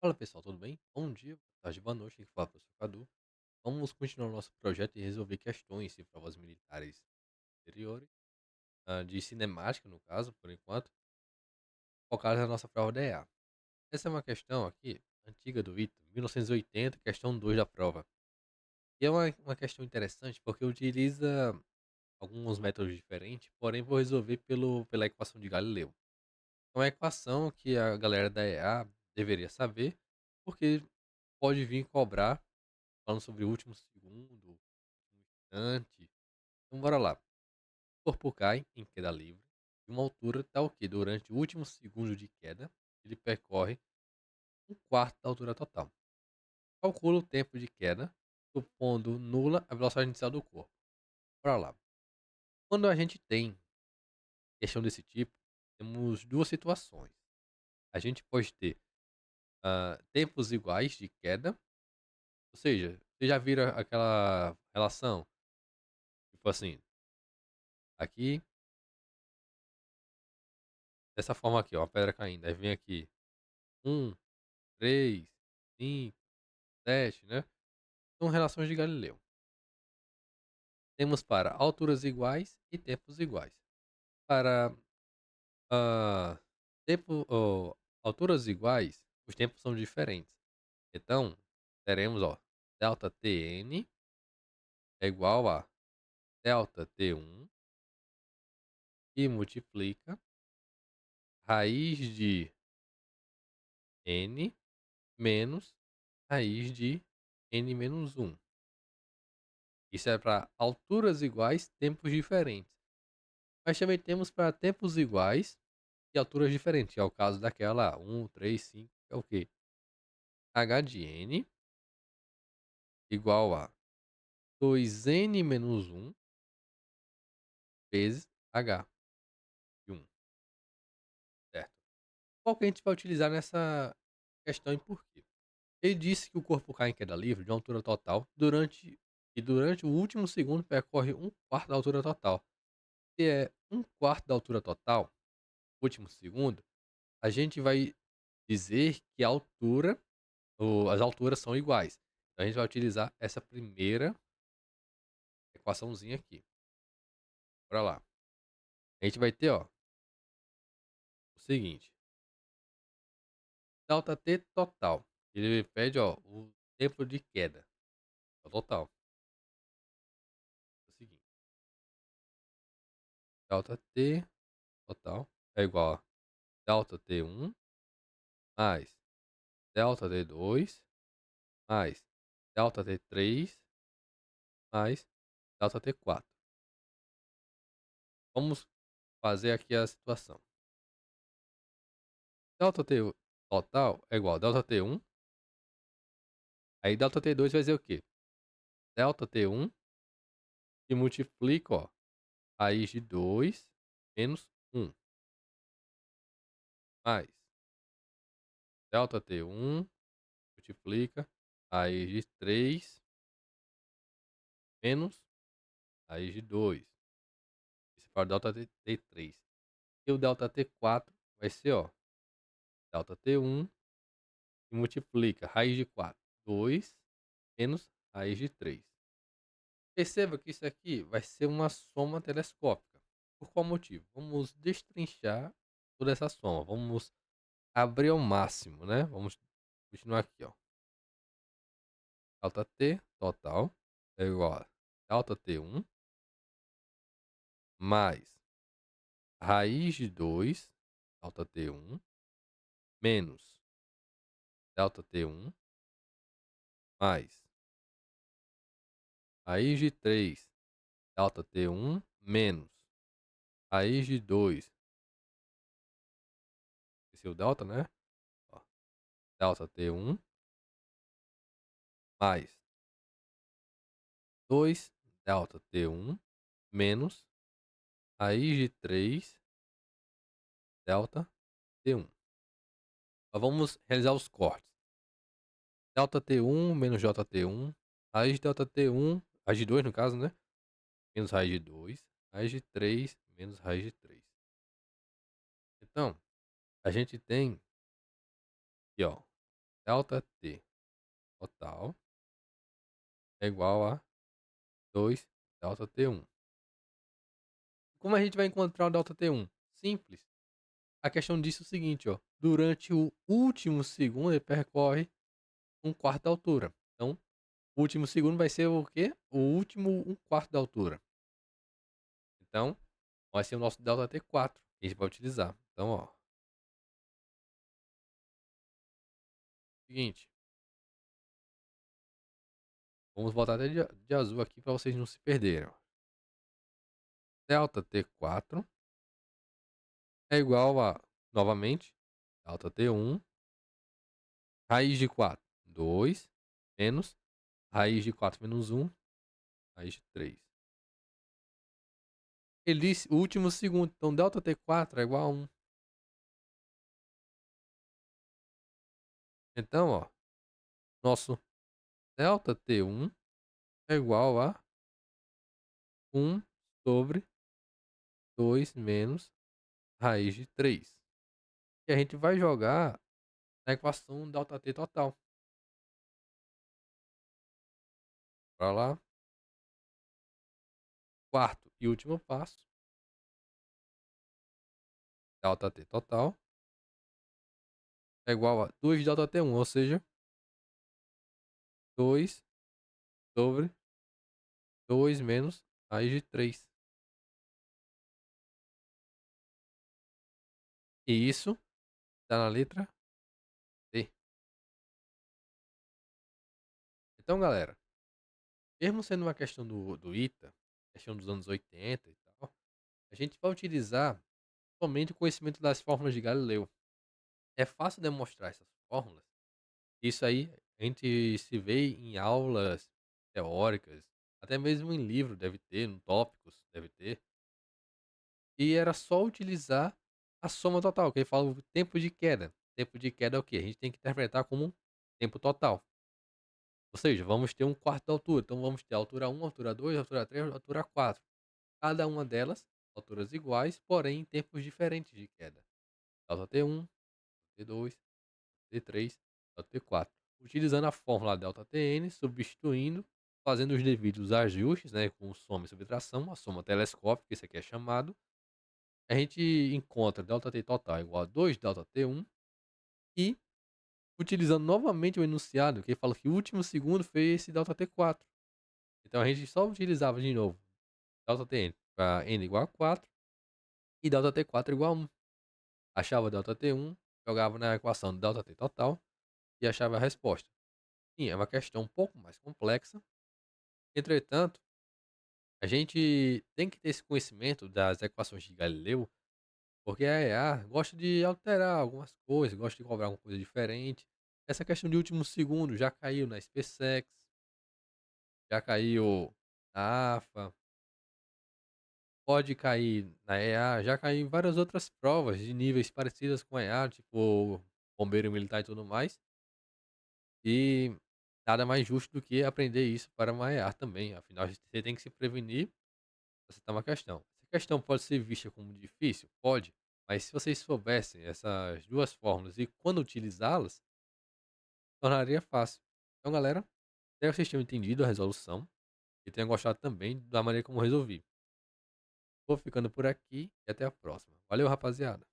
Fala pessoal, tudo bem? Bom dia, boa tarde, boa noite. Aqui fala, professor Cadu. Vamos continuar o nosso projeto e resolver questões de provas militares anteriores, de cinemática, no caso, por enquanto, focadas na nossa prova da EA. Essa é uma questão aqui, antiga do ITA, 1980, questão 2 da prova. E é uma questão interessante porque utiliza alguns métodos diferentes, porém vou resolver pela equação de Galileu. É uma equação que a galera da EA deveria saber, porque pode vir cobrar falando sobre o último segundo, um instante. Então bora lá. O corpo cai em queda livre de uma altura tal que, durante o último segundo de queda, ele percorre um quarto da altura total. Calcula o tempo de queda, supondo nula a velocidade inicial do corpo. Bora lá. Quando a gente tem questão desse tipo, temos duas situações. A gente pode ter tempos iguais de queda, ou seja, você já viram aquela relação, tipo assim, aqui, dessa forma aqui, ó, uma pedra caindo, aí vem aqui um, 3, 5, 7, né? São relações de Galileu. Temos para alturas iguais e tempos iguais. Para ah, alturas iguais, os tempos são diferentes. Então, teremos, ó, delta Tn é igual a delta T1 que multiplica raiz de n menos raiz de n menos 1. Isso é para alturas iguais, tempos diferentes. Mas também temos para tempos iguais e alturas diferentes, que é o caso daquela 1, 3, 5, é o quê? H de n igual a 2n menos 1 vezes h de 1, certo? Qual que a gente vai utilizar nessa questão e por quê? Ele disse que o corpo cai em queda livre de uma altura total durante o último segundo percorre um quarto da altura total. Se é um quarto da altura total, último segundo, a gente vai dizer que a altura as alturas são iguais. Então a gente vai utilizar essa primeira equaçãozinha aqui. Bora lá. A gente vai ter, ó, o seguinte: delta T total. Ele pede, ó, o tempo de queda. É o total. É o seguinte: delta T total é igual a delta T1 mais delta T2 mais delta T3 mais delta T4. Vamos fazer aqui a situação. Delta T total é igual a delta T1. Aí delta T2 vai ser o quê? Delta T1 que multiplica, ó, raiz de 2 menos 1 mais delta T1 multiplica raiz de 3 menos raiz de 2. Isso para o delta T3. E o delta T4 vai ser, ó, delta T1 que multiplica raiz de 4, 2 menos raiz de 3. Perceba que isso aqui vai ser uma soma telescópica. Por qual motivo? Vamos destrinchar toda essa soma. Vamos abrir ao máximo, né? Vamos continuar aqui, ó. Delta T total é igual a delta T1 mais raiz de 2 delta T1 menos delta T1 mais raiz de 3 delta T1 menos raiz de 2, esse é o delta, né? Ó, delta T1 mais 2 delta T1 menos raiz de 3 delta T1. Então vamos realizar os cortes. Delta T1 menos delta T1, raiz de delta T1, raiz de 2 no caso, né? Menos raiz de 2, raiz de 3 menos raiz de 3. Então, a gente tem aqui, ó. ΔT total é igual a 2 ΔT1. Como a gente vai encontrar o ΔT1? Simples. A questão disso é o seguinte, ó. Durante o último segundo, ele percorre um quarto da altura. Então, o último segundo vai ser o quê? O último um quarto da altura. Então, vai ser o nosso ΔT4 que a gente vai utilizar. Então, ó. Seguinte. Vamos botar até de azul aqui para vocês não se perderem. Ó. ΔT4 é igual a, novamente, ΔT1, raiz de 4, 2, menos, raiz de 4 menos 1, raiz de 3. Ele disse o último segundo, então ΔT4 é igual a 1. Então, ó, nosso ΔT1 é igual a 1 sobre 2 menos raiz de 3. E a gente vai jogar na equação ΔT total. Para lá. Quarto e último passo. ΔT total é igual a 2 ΔT1, ou seja, 2 sobre 2 menos raiz de 3. E isso está na letra D. Então, galera, mesmo sendo uma questão do ITA, questão dos anos 80 e tal, a gente vai utilizar somente o conhecimento das fórmulas de Galileu. É fácil demonstrar essas fórmulas. Isso aí a gente se vê em aulas teóricas, até mesmo em livro deve ter, em tópicos deve ter. E era só utilizar a soma total, que ele fala o tempo de queda. Tempo de queda é o quê? A gente tem que interpretar como um tempo total. Ou seja, vamos ter um quarto da altura. Então vamos ter a altura 1, altura 2, altura 3, altura 4. Cada uma delas, alturas iguais, porém em tempos diferentes de queda. Delta T1, T2, T3, delta T4. Utilizando a fórmula delta Tn, substituindo, fazendo os devidos ajustes, né, com soma e subtração, a soma telescópica, isso aqui é chamado, a gente encontra ΔT total igual a 2 ΔT1 e utilizando novamente o enunciado que fala que o último segundo foi esse ΔT4. Então a gente só utilizava de novo ΔTN para n igual a 4 e ΔT4 igual a 1. Achava ΔT1, jogava na equação do ΔT total e achava a resposta. Sim, é uma questão um pouco mais complexa. Entretanto, a gente tem que ter esse conhecimento das equações de Galileu. Porque a EA gosta de alterar algumas coisas, gosta de cobrar alguma coisa diferente. Essa questão de último segundo já caiu na SpaceX, já caiu na AFA, pode cair na EA, já caiu em várias outras provas de níveis parecidas com a EA, tipo bombeiro militar e tudo mais. E nada mais justo do que aprender isso para uma EA também. Afinal, você tem que se prevenir. Essa tá uma questão. Essa questão pode ser vista como difícil? Pode. Mas se vocês soubessem essas duas fórmulas e quando utilizá-las, tornaria fácil. Então, galera, espero que vocês tenham entendido a resolução e tenham gostado também da maneira como resolvi. Vou ficando por aqui e até a próxima. Valeu, rapaziada.